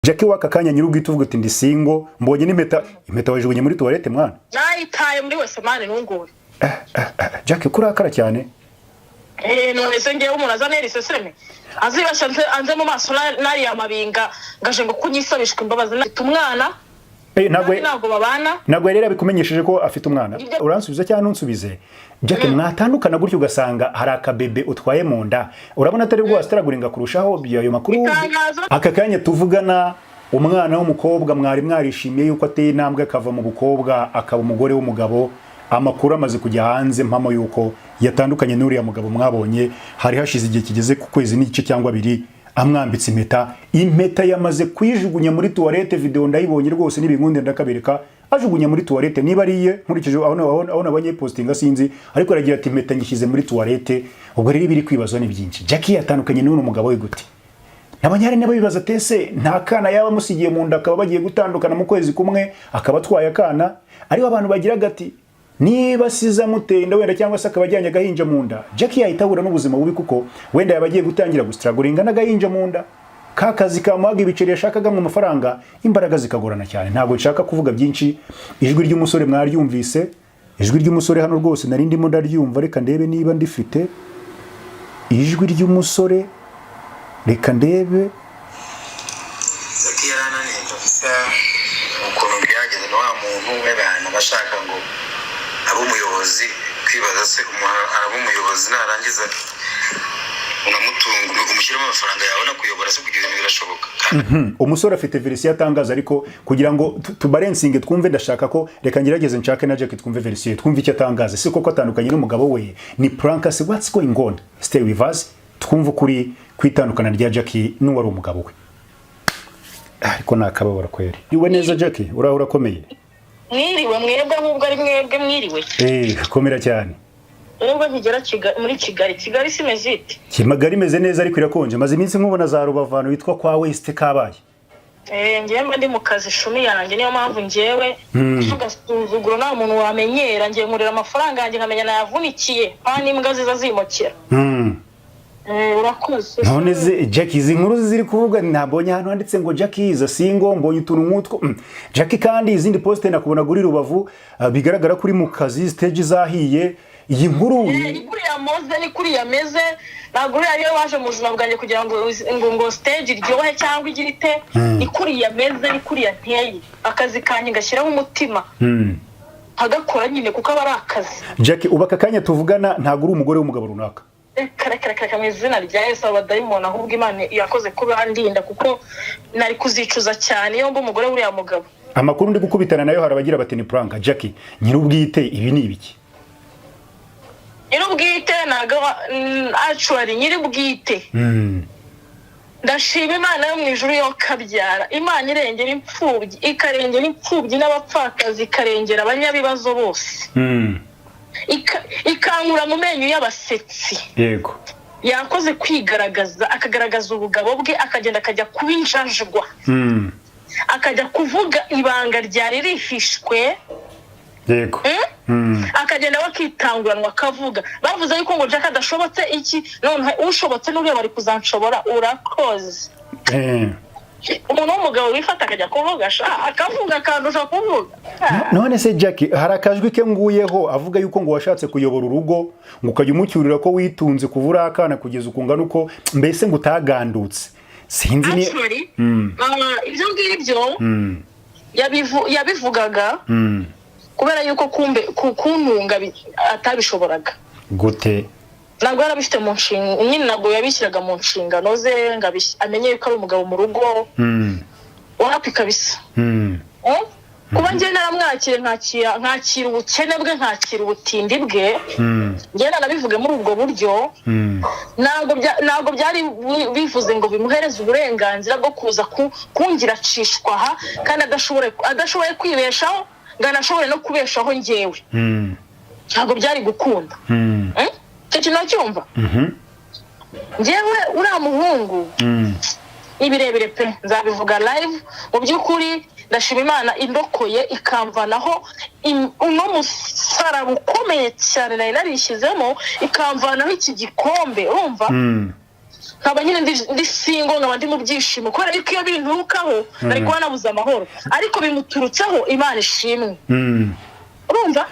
Jackie waka kanya nyirubwite uvuga ati ndi single mbonye n'impeta wajugunye muri toilette mwana nayitaye muri wese mane nungure Jackie kurakara cyane none se ngewe umuntu azana riseseme azibasha anze mu maso nari amabinga ngaje ngo kunyisabishwa imbabazi umwana ntabwo babana ntabwo rero bikumenyesheje ko afite umwana uransubiza cyane nunsubize Jackie mwatandukana gutyo ugasanga hari akabebe utwaye mu nda urabona atari bwo astraguringa kurushaho ayo makuru aka kanya tuvugana umwana w'umukobwa mwari mwarishimiye yuko ateye intambwe akava mu bukobwa akaba umugore w'umugabo amakuru amaze kujya hanze mpamo yuko yatandukanye n'uriya mugabo mwabonye hari hashize igihe kigeze ku kwezi n'igice cyangwa 2 amwambitse impeta yamaze kwijugunya muri toilette video ndayibonye rwose n'ibingunde ndakabereka ajugunya muri toilette niba ariye nkurikije aho nabanye postinga sinzi ariko aragira ati impeta ngishyize muri toilette ubwo rero biri kwibazwa ni byinshi Jackie yatandukanye n'uno mugabo we gute nabanyare nabo bibaza tese nta kana yaba musigiye mu nda akaba bagiye gutandukana mu kwezi kumwe akaba atwaye akana ariho abantu bagira gati niba siza mutenda wenda cyangwa se akabajyanye agahinja mu nda Jackie yahitabura n'ubuzima bubi kuko wenda yabagiye gutangira gustraguringa n'agahinja mu nda kakazi kamaga ibiceri yashakaga mu mafaranga imbaraga zikagorana cyane ntabwo nshaka kuvuga byinshi ijwi ry'umusore mwaryumvise ijwi ry'umusore hano rwose nari ndimo ndaryumva reka ndebe niba ndifite ijwi ry'umusore reka ndebe Jackie yarananiye kabisa ukuntu byageze no wa muntu w'abantu bashaka ngo abo umuyobozi kwibaza se abo umuyobozi narangiza unamutunga umushyiramo amafaranga yawe no kuyobora se kugira ibintu birashoboka umusore afite verisiyo atangaza ariko kugira ngo tubarensinge twumve ndashaka ko reka ngerageze nshake na Jackie twumve verisiyo twumve icyo atangaza se koko atandukanye n'umugabo we ni prank se what's going on stay with us twumve kuri kwitandukana rya Jackie n'uwari umugabo we ariko nakababara kweri iwe neza Jackie urakomeye mwiriwe mwebwe nk'ubwo ari mwebwe mwiriwe komera cyane ubwo nkigera muri Kigali simeze ite Kimagari meze neza ariko irakonje maze iminsi nkubona za Rubavano witwa kwa West kabaye ngiye ndi mu kazi shumi yanjye niyo mpamvu ngiyewe tugasuzuguro nta muntu wamenyera ngiye nkurira amafaranga yanjye nkamenya nayavunikiye kandi imbwa ziza zimokera urakoze none ze Jackie izi nkuru ziri kuvuga ntabonye hano handitse ngo Jackie iza singo mbonye utuntu nk'utwo Jackie kandi izindi poste nakubona guri Rubavu bigaragara kuri mu kazi stage zahiye iyi nkuru ni kuri ya moze ni kuri ya meze naguri ariyo waje mu buzima bwanjye kugira ngo stage iryohe cyangwa igirite ni kuri ya meze ni kuri ya nteye akazi kanye gashyiraho umutima agakora nyine kuko aba ari akazi Jackie ubaka kanya tuvugana ntago uri umugore w'umugabo runaka kare mu izina rya Yesu abadayimoni ahubwo Imana yakoze kuba ndinda kuko nari kuzicuza cyane iyo mba umugore w'uriya mugabo amakuru ndi gukubitana nayo harabagira bati ni prank Jackie nyirubwite ibi ni ibiki nyirubwite naga actually nyirubwite ndashima Imana yo mu ijuru yo kabyara Imana irengera impfubyi ikarengera impfubyi n'abapfakazi ikarengera abanyabibazo bose ikankura mu menyo y'abasetsi yego yakoze kwigaragaza akagaragaza ubugabo bwe akagenda akajya kubinjajwa akajya kuvuga ibanga ryari rihishwe yego akagenda bakitanguranwa akavuga bavuze yuko ngo Jack adashobotse iki none ushobotse n'uriya bari kuzanshobora urakoze umuntu w'umugabo wifata akajya kuvuga akavuga akandusha kuvuga none se Jackie hari akajwi ke nguyeho avuga yuko ngo washatse kuyobora urugo ngo ukajya umucyurira ko witunze kuvura akana kugeza ukungana uko mbese ngo utagandutse sinzi ni ibyo ngibyo yabivugaga kubera yuko kuntunga atabishoboraga gute ntabwo yarabifite mu nshinga nyine ntabwo yabishyiraga mu nshingano ze ngo amenye yuko ari umugabo mu rugo wapi kabisa kuba njye naramwakire nkakira ubukene bwe nkakira ubutindi bwe njye nanabivuge muri ubwo buryo ntabwo byari bivuze ngo bimuhereze uburenganzira bwo kuza kungira acishwa aha kandi adashoboye kwibeshaho ngo anashobore no kubeshaho njyewe ntabwo byari gukunda icyo kintu cyumva njyewe uriya muhungu ibirebire pe nzabivuga live mu by'ukuri ndashima Imana indokoye ikamvanaho uno musaraba ukomeye cyane nari narishyizemo ikamvanaho iki gikombe urumva nkaba nyine ndi singo nkaba ndi mu byishimo kubera yuko iyo binturukaho nari kuba nabuze amahoro ariko bimuturutseho Imana ishimwe urumva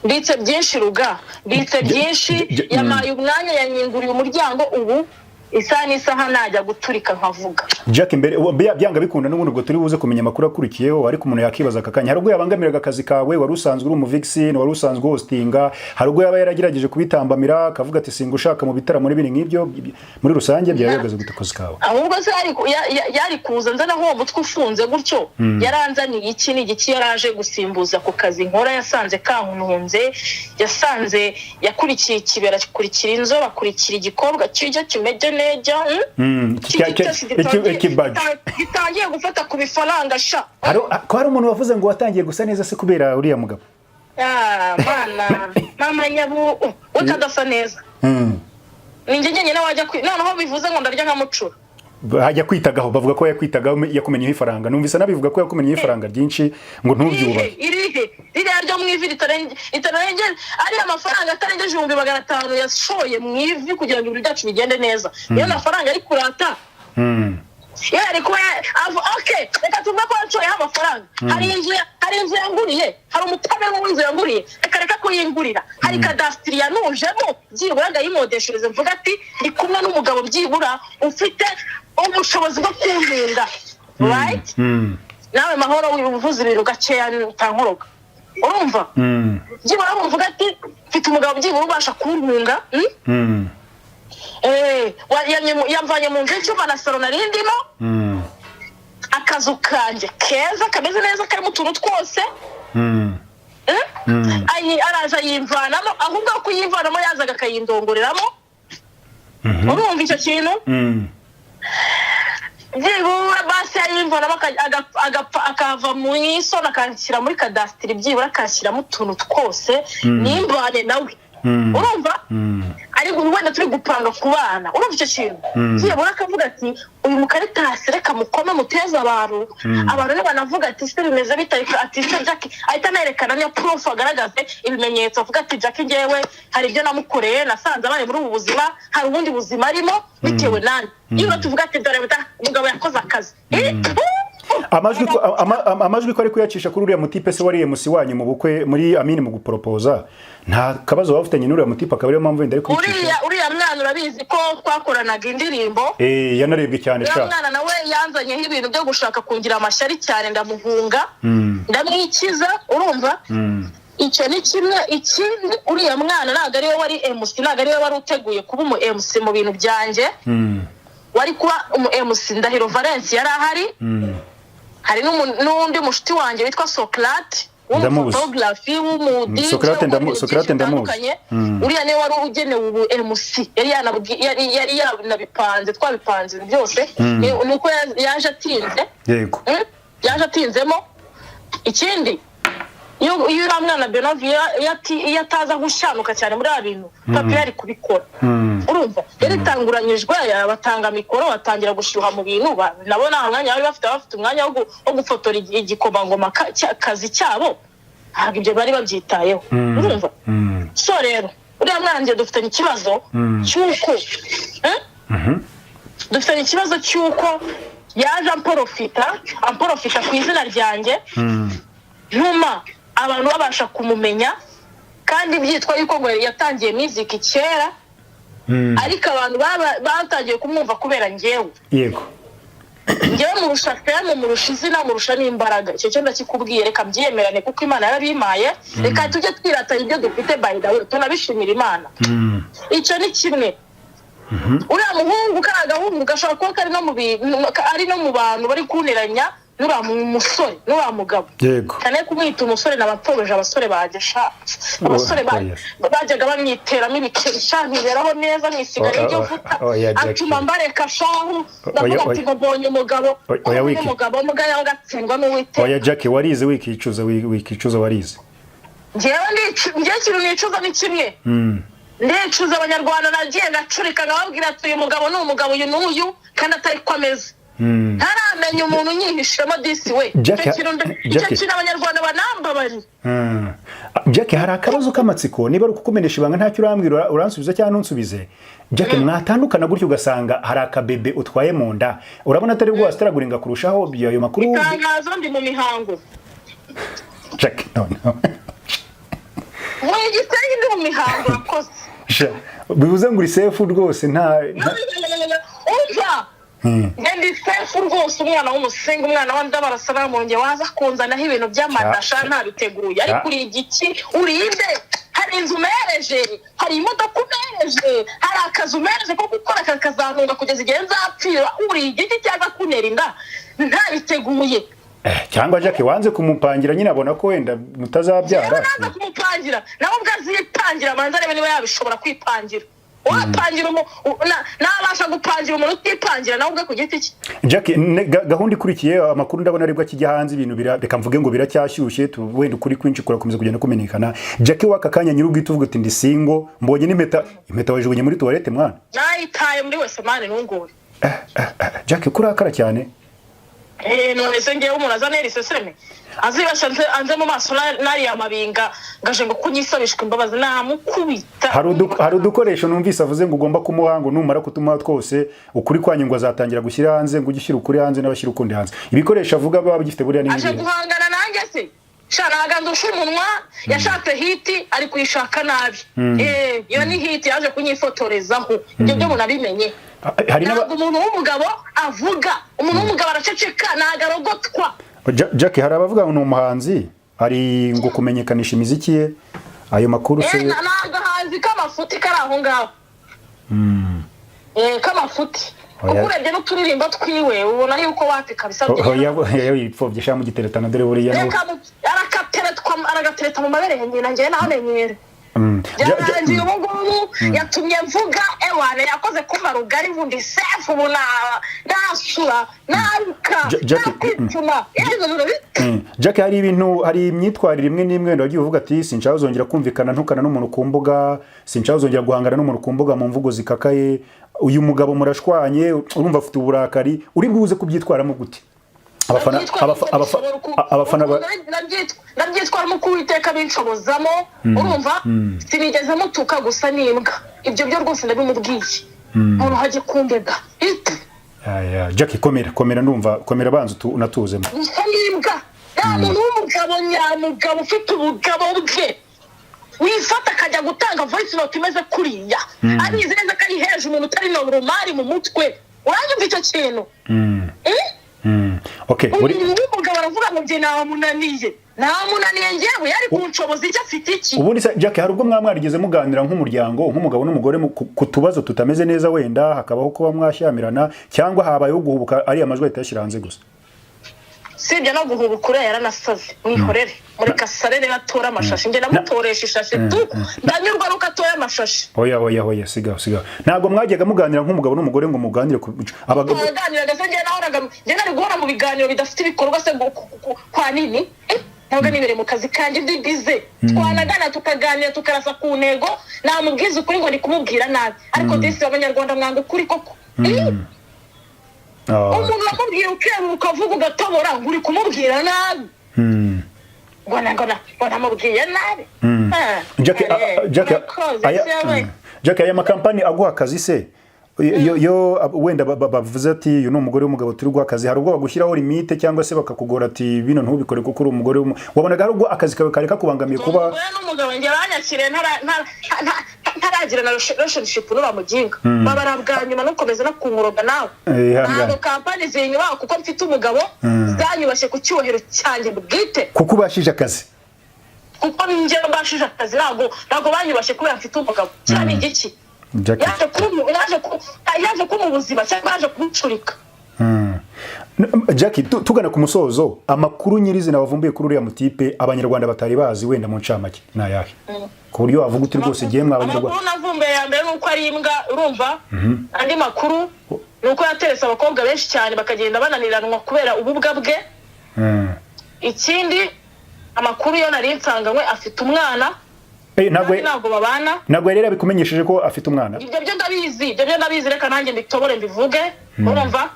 nditse byinshi ruga nditse byinshi yamaye umwanya yanyinguriye umuryango ubu isaha najya guturika nkavuga Jack imbere byanga bikunda n'ubundi ubwo turi buze kumenya makuru akurikiyeho ariko umuntu yakibaza akakanya hari ubwo yabangamiraga akazi kawe wari usanzwe uri umuvixen wari usanzwe hostinga hari ubwo yaba yaragerageje kubitambamira akavuga ati singushaka mu bitara muri biri nk'ibyo muri rusange byaragaze gute akazi kawe ahubwo se yari kuza nzana ho mutwe ufunze gutyo yaranzaniye iki n'igiki yaraje gusimbuza ku kazi nkora yasanze kankunze yasanze yakurikiye kibera kurikira inzo bakurikira igikobwa kijya kimeje neja gitangiye gufata ku bifaranga sha hari umuntu wavuze ngo watangiye gusa neza se kubera uriya mugabo mama nyabu ukadasa neza ninjye nyine wajya noneho bivuze ngo ndarya nkamucura hajya kwitagaho bavuga ko yakwitagaho yakumenyeho ifaranga numvise nabivuga ko yakumenyeho ifaranga ryinshi ngo ntubyubahe ririya ryo mu ivi ritarengera ari amafaranga atarengeje 500 yashoye mu ivi kugira ngo ibintu byacu bigende neza niyo mafaranga ari kurata yari kuba okay reka tuvuge ko yacoye amafaranga hari inzu yanguriye hari umutabe w'inzu yanguriye reka kuyingurira hari kadastri yanujemo byibura ngayimodeshereze mvuga ati ndi kumwe n'umugabo byibura ufite ubushobozi bwo kumpinga right nawe mahoro wivuze ibintu gakeya utankoroga urumva byibura mvuga ati mfite umugabo byibura ubasha kumpunga yamvanye mu nzu y'icyumba na salo narindimo akazu kanje keza kameze neza karimo utuntu twose araza yimvanamo ahubwo kuyimvanamo yazaga akayindongoreramo urumva icyo kintu byibura basi yimvanamo akava mu isona akanshyira muri kadastri byibura akashyiramo utuntu twose nimbane nawe urumva ariko wenda turi gupanga ku bana urumva icyo kintu byibura akavuga ati uyu mukaritasi reka mukome muteza abantu banavuga ati se bimeze bitari ati se Jack ahita nerekana niyo proof agaragaze ibimenyetso avuga ati Jack ngewe hari ibyo namukoreye nasanze abari muri ubu buzima hari ubundi buzima arimo bitewe nani iyo tuvuga ati dore mugabo yakoze akazi amajwi ko ari kuyacisha kuri uriya mutipe se wari MC wanyu mu bukwe muri Amini mu guporopoza nta kabazo bafitanye n'uriya mutipe akaba ariyo mpamvu wenda ari kubicisha uriya mwana urabizi ko twakoranaga indirimbo yanarebwe cyane sha mwana nawe yanzanyeho ibintu byo gushaka kungira amashyari cyane ndamuhunga ndamwikiza urumva icyo ni kimwe ikindi uriya mwana ntago ariwe wari MC ntago ariwe wari uteguye kuba umu MC mu bintu byanjye wari kuba umu MC Ndahiro Valence yari ahari hari n'undi mushiti wanjye witwa Socrate w'umufotography w'umudi Socrate ndamuzi uriya niwe wari ugenewe ubu MC yari yanabipanze twabipanze byose nuko yaje atinze yego yaje atinzemo ikindi iyo uramwana Benovia yataza gushanuka cyane muri abintu papi yari kubikora urumva yari tanguranyijwe yabatanga mikoro batangira gushyuha mu bintu nabona umwanya bari bafite umwanya wo gufotora igikomangoma kazi cyabo ntabwo ibyo bari babyitayeho urumva so rero uriya mwana dufitanye ikibazo cy'uko dufitanye ikibazo cy'uko yaje amporofita ku izina ryanjye ntuma abantu babasha kumumenya kandi byitwa yuko ngo yatangiye music kera ariko abantu batangiye kumwumva kubera ngewe yego ngewe murusha fame murusha izina murusha n'imbaraga icyo cyo ndakikubwiye reka mbyemerane kuko Imana yarabimaye reka tujye twiratanya ibyo dufite by the way tunabishimira Imana icyo ni kimwe uriya muhungu karagahungu gashobora kuba ari no mu bantu bari kuniranya nura musore nura mugabo cyane kumwita umusore n'abaporoje abasore bagesha abasore bajyaga bamwiteramo ibikesha ntiberaho neza mwisigara ibyo vuta atuma mbareka shahu ndavuga ati mbonye umugabo umugabo mugaya wagatsindwa n'uwite oya Jack warize wikicuza warize ngiye kintu nicuza ni kimwe ndicuza abanyarwanda nagiye ngacurika ngababwira ati uyu mugabo ni umugabo uyu n'uyu kandi atari ko ameze ntaramenya umuntu unyihishemo disi we icyo kintu abanyarwanda banamba bari Jack hari akabazo k'amatsiko niba ari ukukumenesha ibanga ntacyo urambwira uransubiza cyangwa ntunsubize Jack mwatandukana gutyo ugasanga hari akabebe utwaye mu nda urabona atari bwo wasitaraguringa kurushaho ayo makuru itangazo ndi mu mihango Jack no wowe igitenge ndi mu mihango rakoze bivuze ngo uri safe rwose nta umva ndi safe rwose umwana w'umusenga umwana w'andabarasa namunge waza kunzanaho ibintu by'amadasha ntabiteguye ariko uri igiki urinde hari inzu umereje hari imodoka umereje hari akazi umereje ko gukora kakazantunga kugeza igihe nzapfira uri igiti cyaza kuntera inda ntabiteguye cyangwa Jack wanze kumupangira nyine abona ko wenda mutazabyara naza kumupangira nawe ubwazipangira manza rebe niba yabishobora kwipangira wapangira nabasha gupangira umuntu utipangira nawe ubwe ku giti cye Jack gahunda ikurikiye amakuru ndabona aribwo kijya hanze ibintu reka mvuge ngo biracyashyushye wenda ukuri kwinshi kurakomeza kugenda kumenyekana Jack waka kanya nyir'ubwite uvuga ati ndi single mbonye n'impeta wajugunye muri toilette mwana nayitaye muri wese mane ntungure Jack kurakara cyane none se ngewe umuntu azana eriseseme azibasha anze mu maso nari amabinga ngaje ngo kunyisabishwa imbabazi namukubita hari udukoresho numvise avuze ngo ugomba kumuha ngo numara kutumuha twose ukuri kwanyu ngo azatangira gushyira hanze ngo ugishyira ukuri hanze n'abashyira ukundi hanze ibikoresho avuga baba bigifite buriya n'ibindi aje guhangana nanjye se sharaga ndusha umunwa yashatse hiti ari kuyishaka nabi iyo ni hiti yaje kunyifotorezaho ibyo byo munabimenye ntabwo umuntu w'umugabo avuga umuntu w'umugabo araceceka nagarogotwa Jack hari abavuga ngo ni umuhanzi ari ngo kumenyekanisha imiziki ye ayo makuru se n'agahanzi k'amafuti kari aho ngaho k'amafuti kuko urebye n'uturirimbo twiwe ubona yuko watika bisabye yipfobye sha mu giteretana dore buriya aragatereta mu mabere nyina njye namenyere byarangiye ubu ngubu yatumye mvuga ewane yakoze kuva rugari bundi sefu ubu nasura naruka nakwituma Jack hari ibintu hari imyitwarire imwe n'imwe wenda wagiye uvuga ati sinshaka uzongera kumvikana ntukana n'umuntu ku mbuga sinshaka uzongera guhangana n'umuntu ku mbuga mu mvugo zikakaye uyu mugabo murashwanye urumva afite uburakari uri bwuze kubyitwaramo gute abafana nabyitwaramo kuwiteka binshobozamo urumva sinigeze mutuka gusa n'imbwa ibyo byo rwose ndabimubwiye umuntu hajye kumbega Jack komera ndumva komera banza unatuzemo gusa n'imbwa nta muntu w'umugabo nyamugabo ufite ubugabo bwe wifata akajya gutanga voice note imeze kuriya abizi neza ko ari hejuru umuntu utari normal mu mutwe uranyumva icyo kintu Okay, umugabo aravuga ngo nje namunaniye ngewe yari kunshoboza icyo afite iki ubundi Jack hari ubwo mwamwarigeze muganira nk'umuryango nk'umugabo n'umugore ku tubazo tutameze neza wenda hakabaho kuba mwashyamirana cyangwa habayeho guhubuka ari amajwi ahita hanze gusa sibyo no guhubukura yaranasaze mwihorere mureka sarere gatora amashashi nge namutoresha ishashi tu ndanyurwa nuko atoya amashashi oya siga ntabwo mwajyaga muganira nk'umugabo n'umugore ngo muganire abagabo muganira gase nge nahoraga nge nari guhora mu biganiro bidafite ibikorwa se kwa nini ntabwo nibere mu kazi kanjye ndi bize twanagana tukaganira tukarasa ku ntego namubwiza ukuri ngo ndi kumubwira nabi ariko disi abanyarwanda mwanga ukuri koko umuntu wakubwira ukeba ukavuga ugatobora ngo uri kumubwira nabi ngo namubwiye nabi Jack aya makampani aguha akazi se yo wenda bavuze ati uyu ni umugore w'umugabo turi guha akazi hari ubwo bagushyiraho limite cyangwa se bakakugora ati bino ntubikore kuko uri umugore wabonaga hari ubwo akazi kawe kari kakubangamiye kuba n'umugabo njye banyakiriye ntaragira na relationship n'uramuginga babarabwa nyuma no komeza no kunkuroga nawe ntabwo kampani zinyubaho kuko mfite umugabo zanyubashye ku cyubahiro cyanjye bwite kuko ubashije akazi kuko njye mbashije akazi ntabwo banyubashye kubera mfite umugabo cyane igiki yaje kuba ubuzima cyangwa yaje kumucurika Jack tugana ku musozo amakuru nyirizina wavumbuye kuri uriya mutipe abanyarwanda batari bazi wenda mu ncamake nayahe ku buryo wavuga uti rwose igihe mwabanyarwanda amakuru navumbuye ya mbere nuko ari imbwa urumva andi makuru nuko yateretse abakobwa benshi cyane bakagenda bananiranwa kubera ububwa bwe ikindi amakuru yo nari nsanganywe afite umwana ntabwo babana ntabwo yari yabikumenyesheje ko afite umwana ibyo byo ndabizi reka nanjye mbitobore mbivuge urumva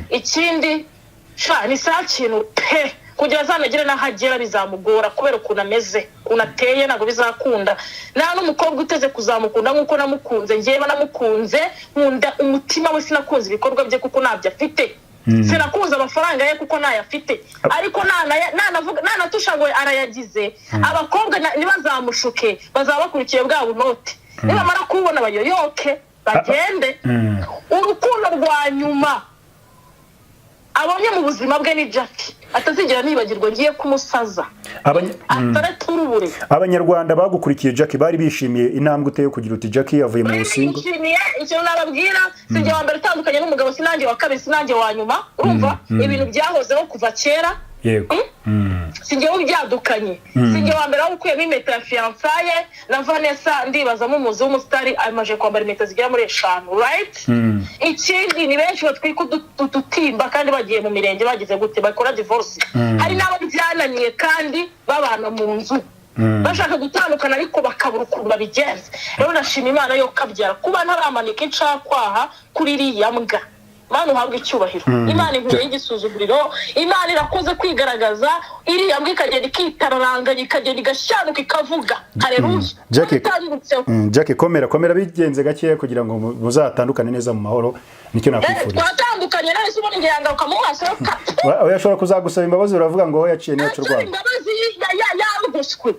ikindi ni saa kintu pe kugira azanagire n'ahagera bizamugora kubera ukuntu ameze ukuntu ateye ntabwo bizakunda nta n'umukobwa uteze kuzamukunda nk'uko namukunze njyewe namukunze nkunda umutima we sinakunze ibikorwa bye kuko ntabyo afite sinakunze amafaranga ye kuko ntayafite ariko nanatusha ngo arayagize abakobwa nibazamushuke bazaba bakurikiye bwa bunote nibamara kubona bayoyoke bagende urukundo rwa nyuma abonye mu buzima bwe ni Jackie atazigera nibagirwa ngiye kumusaza ataraturubure Abanyarwanda bagukurikiye Jackie bari bishimiye intambwe uteye kugira uti Jackie yavuye mu busingo bishimiye icyo nababwira sinjye wa mbere utandukanye n'umugabo sinange wa kabiri sinange wa nyuma urumva ibintu byahozeho kuva kera yego sinjye ubyadukanye sinjye wa mbere ukuyemo impeta ya fiancaye na Vanessa ndibaza mu muzi w'umusitari amaje kwambara impeta zigera muri 5 right ikindi ni benshi batwika udutimba kandi bagiye mu mirenge bagize gute bakora divorce hari nabo byananiye kandi babana mu nzu bashaka gutandukana ariko bakabura ukuntu babigenza rero ndashima Imana yo kabyara kuba ntaramanika incakwaha kuri iriya mbwa Imana uhabwe icyubahiro Imana inkuye y'igisuzuguriro Imana irakoze kwigaragaza iriya mbwa ikagenda ikitararanganya ikagenda igashanuka ikavuga haleluya Jackie komera bigenze gake kugira ngo muzatandukane neza mu mahoro nicyo nakwifuriza twatandukanye none subona ngiye yanga mu maso oya ashobora kuzagusaba imbabazi uravuga ngo yaciye niyacu rwanda imbabazi yaruguswe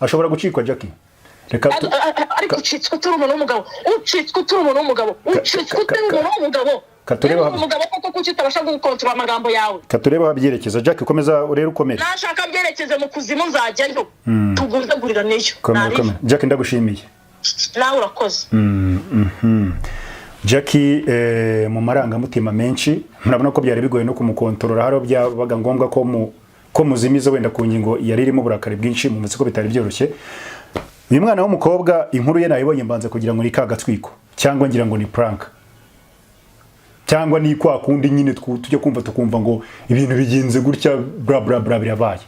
ashobora gucikwa Jackie reka ariko ucitswe turi umuntu w'umugabo ucitswe turi umuntu w'umugabo ucitswe turi umuntu w'umugabo katureba umugabo koko kukitabasha gukontrola amagambo yawe katureba habyerekeza Jackie komeza urere ukomere nashaka byerekeze mu kuzimu nzajyayo tugundagurira niyo Jackie ndagushimiye nawe urakoze Jackie mu marangamutima menshi murabona ko byari bigoye no kumukontorora haro byabaga ngombwa ko muzimiza wenda ku ngingo yari irimo burakari bwinshi mu mutsi ko bitari byoroshye uyu mwana w'umukobwa inkuru ye nayibonye mbanze kugira ngo ni kagatswiko cyangwa ngira ngo ni prank cyangwa ni kwa kundi nyine tujye kumva tukumva ngo ibintu bigenze gutya bra bra bra birabaye